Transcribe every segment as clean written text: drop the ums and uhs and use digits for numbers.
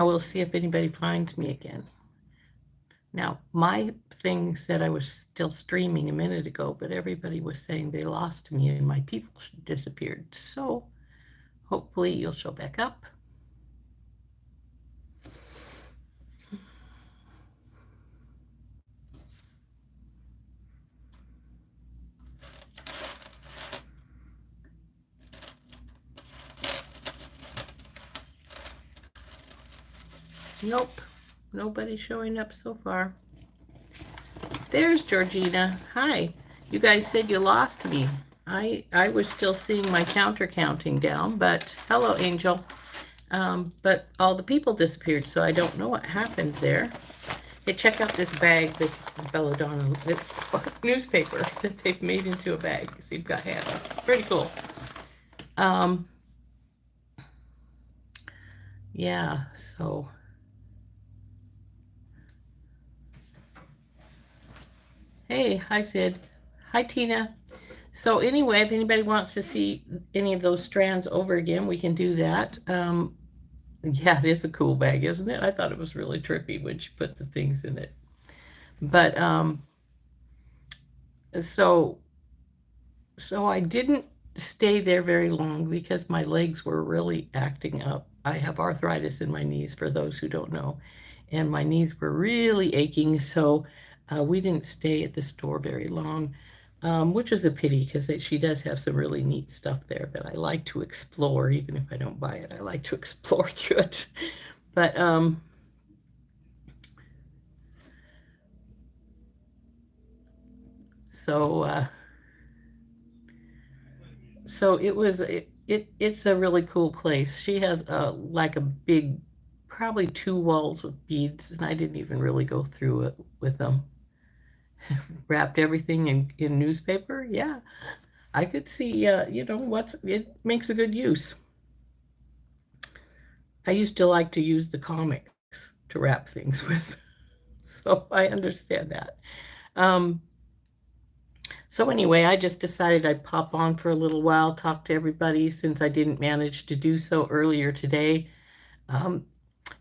I will see if anybody finds me again. Now, my thing said I was still streaming a minute ago, but everybody was saying they lost me and my people disappeared. So hopefully you'll show back up. Nope, nobody's showing up so far. There's Georgina. Hi. You guys said you lost me. I was still seeing my counter counting down, but hello, Angel. But all the people disappeared, so I don't know what happened there. Hey, check out this bag that Belladonna, it's newspaper that they've made into a bag. So you've got hands. Pretty cool. Yeah, so. Hey, hi Sid. Hi Tina. So anyway, if anybody wants to see any of those strands over again, we can do that. Yeah, it is a cool bag, isn't it? I thought it was really trippy when she put the things in it. But so I didn't stay there very long because my legs were really acting up. I have arthritis in my knees, for those who don't know, and my knees were really aching. So we didn't stay at the store very long, which is a pity because she does have some really neat stuff there that I like to explore. Even if I don't buy it, I like to explore through it. But so so it's a really cool place. She has like a big, probably 2 walls of beads, and I didn't even really go through it with them. Wrapped everything in newspaper. Yeah, I could see. What's it makes a good use. I used to like to use the comics to wrap things with, so I understand that. Um, So anyway, I just decided I'd pop on for a little while, talk to everybody since I didn't manage to do so earlier today. Um,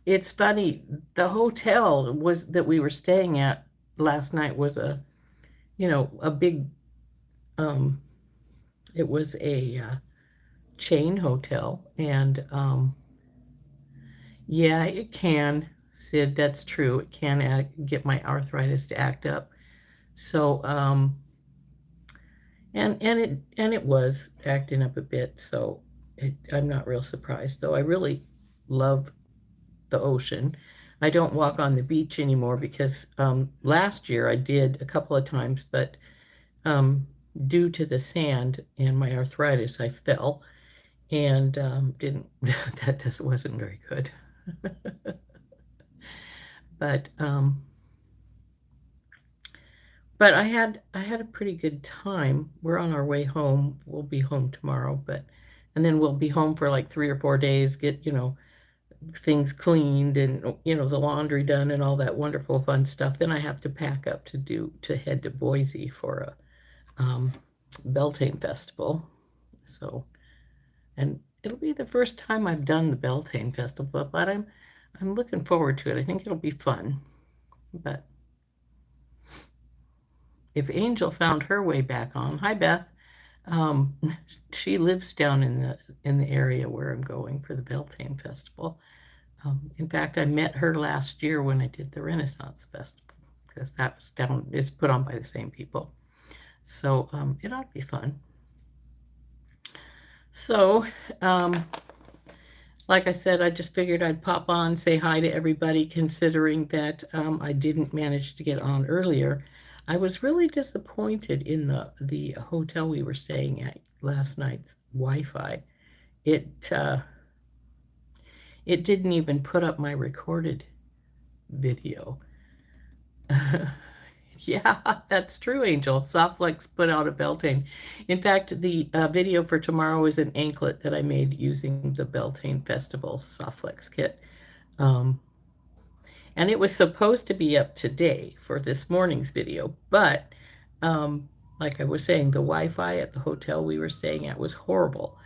it's funny, the hotel was that we were staying at last night was a big, um, it was a chain hotel, and yeah, it can, Sid, that's true. It can get my arthritis to act up. So and it was acting up a bit, so I'm not real surprised, though I really love the ocean. I don't walk on the beach anymore because last year I did a couple of times, but um, due to the sand and my arthritis, I fell and didn't that just wasn't very good. But but I had a pretty good time. We're on our way home. We'll be home tomorrow, but and then we'll be home for like 3 or 4 days, get, things cleaned and the laundry done and all that wonderful fun stuff. Then I have to pack up to head to Boise for a Beltane festival. So, and it'll be the first time I've done the Beltane festival, but I'm looking forward to it. I think it'll be fun. But if Angel found her way back on, hi Beth. Um, she lives down in the area where I'm going for the Beltane Festival. In fact, I met her last year when I did the Renaissance Festival because that was down. It's put on by the same people, so it ought to be fun. So, like I said, I just figured I'd pop on, say hi to everybody, considering that I didn't manage to get on earlier. I was really disappointed in the hotel we were staying at last night's Wi-Fi. It it didn't even put up my recorded video. Yeah, that's true, Angel. Softflex put out a Beltane. In fact, the video for tomorrow is an anklet that I made using the Beltane Festival Softflex kit. Um, and it was supposed to be up today for this morning's video, but um, like I was saying, the Wi-Fi at the hotel we were staying at was horrible.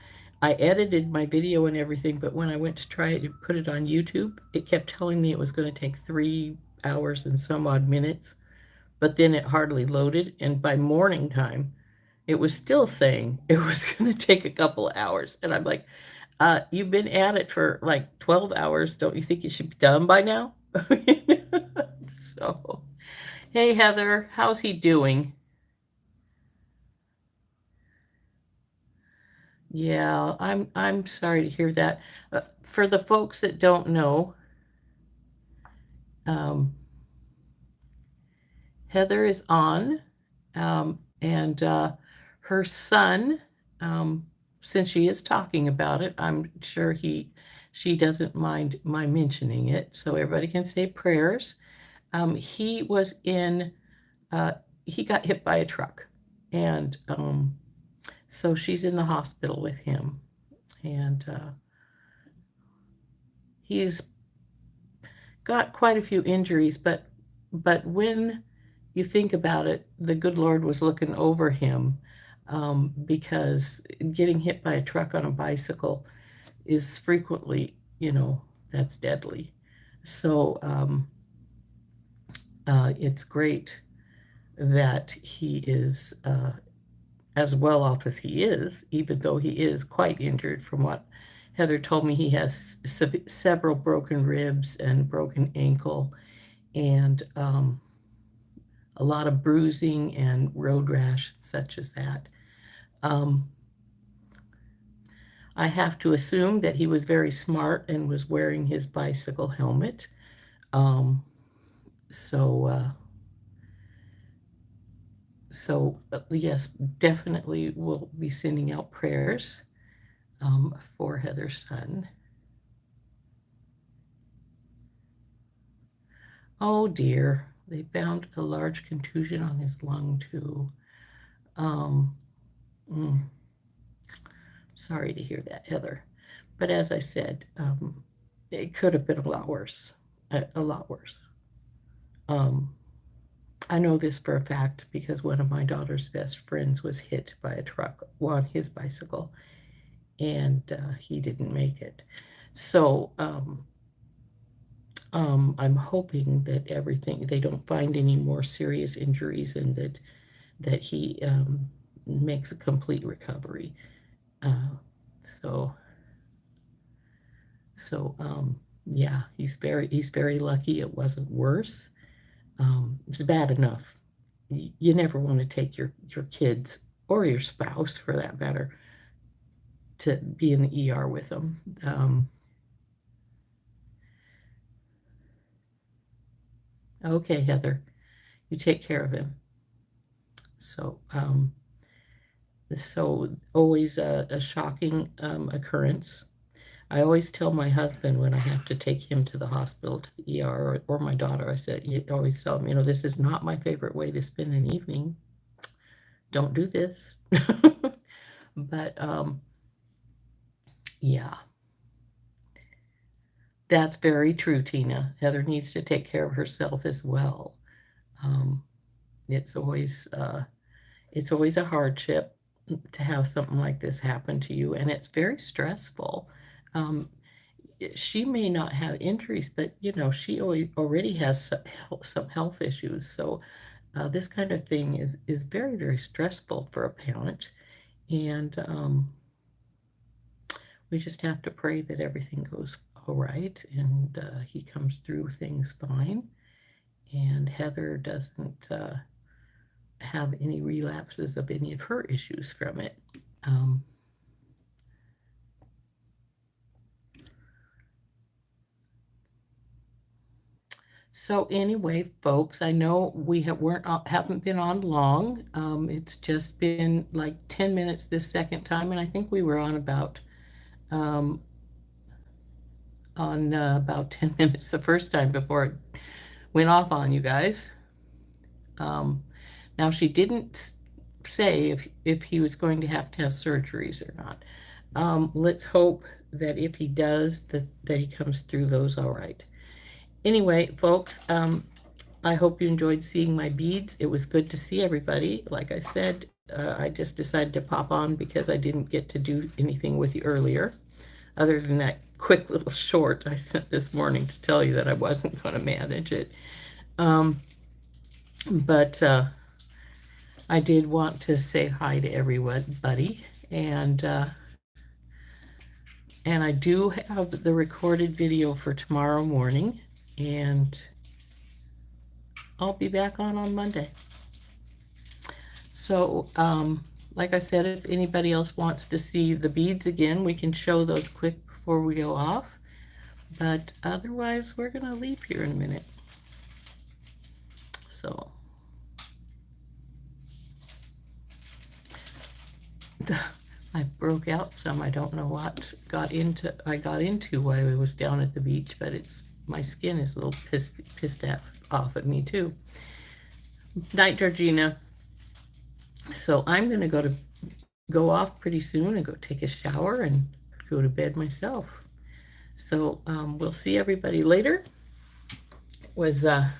I edited my video and everything, but when I went to try to put it on YouTube, it kept telling me it was going to take 3 hours and some odd minutes, but then it hardly loaded. And by morning time, it was still saying it was going to take a couple of hours. And I'm like, you've been at it for like 12 hours. Don't you think you should be done by now? So, hey, Heather, how's he doing? Yeah, I'm sorry to hear that. For the folks that don't know, um, Heather is on, and her son, um, since she is talking about it, I'm sure she doesn't mind my mentioning it, so everybody can say prayers. He was in, uh, he got hit by a truck, and so she's in the hospital with him, and he's got quite a few injuries, but when you think about it, the good Lord was looking over him, because getting hit by a truck on a bicycle is frequently, that's deadly. So it's great that he is as well off as he is, even though he is quite injured. From what Heather told me, he has several broken ribs and broken ankle, and a lot of bruising and road rash, such as that. Um, I have to assume that he was very smart and was wearing his bicycle helmet. Um, so, uh, so yes, definitely we'll be sending out prayers for Heather's son. Oh dear, they found a large contusion on his lung too. Um, mm, Sorry to hear that, Heather. But as I said, it could have been a lot worse. A lot worse. Um, I know this for a fact because one of my daughter's best friends was hit by a truck on his bicycle, and he didn't make it. So I'm hoping that they don't find any more serious injuries, and that he makes a complete recovery. Uh, so yeah, he's very lucky it wasn't worse. It's bad enough. You never want to take your kids or your spouse, for that matter, to be in the ER with them. Okay, Heather, you take care of him. So always a shocking occurrence. I always tell my husband when I have to take him to the hospital, to the ER, or my daughter, I said, you always tell him, this is not my favorite way to spend an evening. Don't do this. But yeah, that's very true, Tina. Heather needs to take care of herself as well. Um, it's always a hardship to have something like this happen to you, and it's very stressful. Um, she may not have injuries, but she already has some health issues. So this kind of thing is very, very stressful for a parent, and we just have to pray that everything goes all right, and he comes through things fine, and Heather doesn't have any relapses of any of her issues from it. Um, So anyway, folks, I know we haven't been on long. It's just been like 10 minutes this second time, and I think we were um, on about 10 minutes the first time before it went off on you guys. Now she didn't say if he was going to have surgeries or not. Let's hope that if he does, that he comes through those all right. Anyway, folks, I hope you enjoyed seeing my beads. It was good to see everybody. Like I said, I just decided to pop on because I didn't get to do anything with you earlier, other than that quick little short I sent this morning to tell you that I wasn't going to manage it. But I did want to say hi to everybody, and I do have the recorded video for tomorrow morning, and I'll be back on Monday. So, like I said, if anybody else wants to see the beads again, we can show those quick before we go off. But otherwise, we're going to leave here in a minute. So, I broke out some. I don't know what I got into while I was down at the beach, but my skin is a little pissed off at me too. Night, Georgina. So I'm going to go off pretty soon and go take a shower and go to bed myself. So we'll see everybody later. I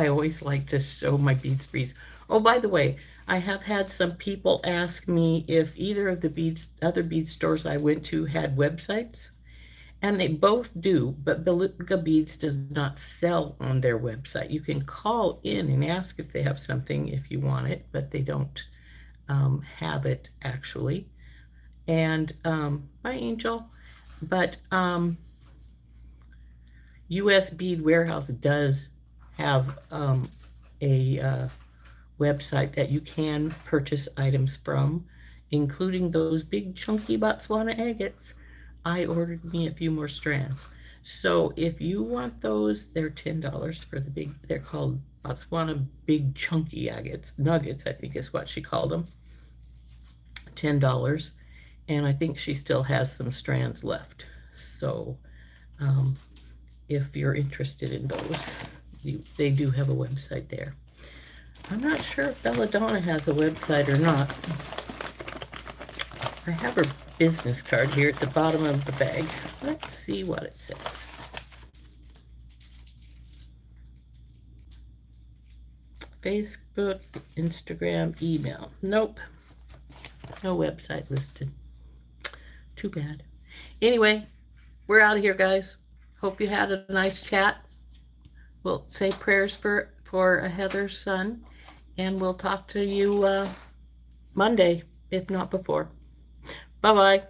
always like to show my bead sprees. Oh, by the way, I have had some people ask me if either of the other bead stores I went to had websites, and they both do, but Beluga Beads does not sell on their website. You can call in and ask if they have something if you want it, but they don't have it actually. And bye, Angel. But US Bead Warehouse does have a website that you can purchase items from, including those big chunky Botswana agates. I ordered me a few more strands. So if you want those, they're $10 for the big, they're called Botswana big chunky agates, nuggets, I think is what she called them. $10. And I think she still has some strands left. So if you're interested in those, they do have a website there. I'm not sure if Belladonna has a website or not. I have her business card here at the bottom of the bag. Let's see what it says. Facebook, Instagram, email. Nope. No website listed. Too bad. Anyway, we're out of here, guys. Hope you had a nice chat. We'll say prayers for Heather's son, and we'll talk to you Monday, if not before. Bye-bye.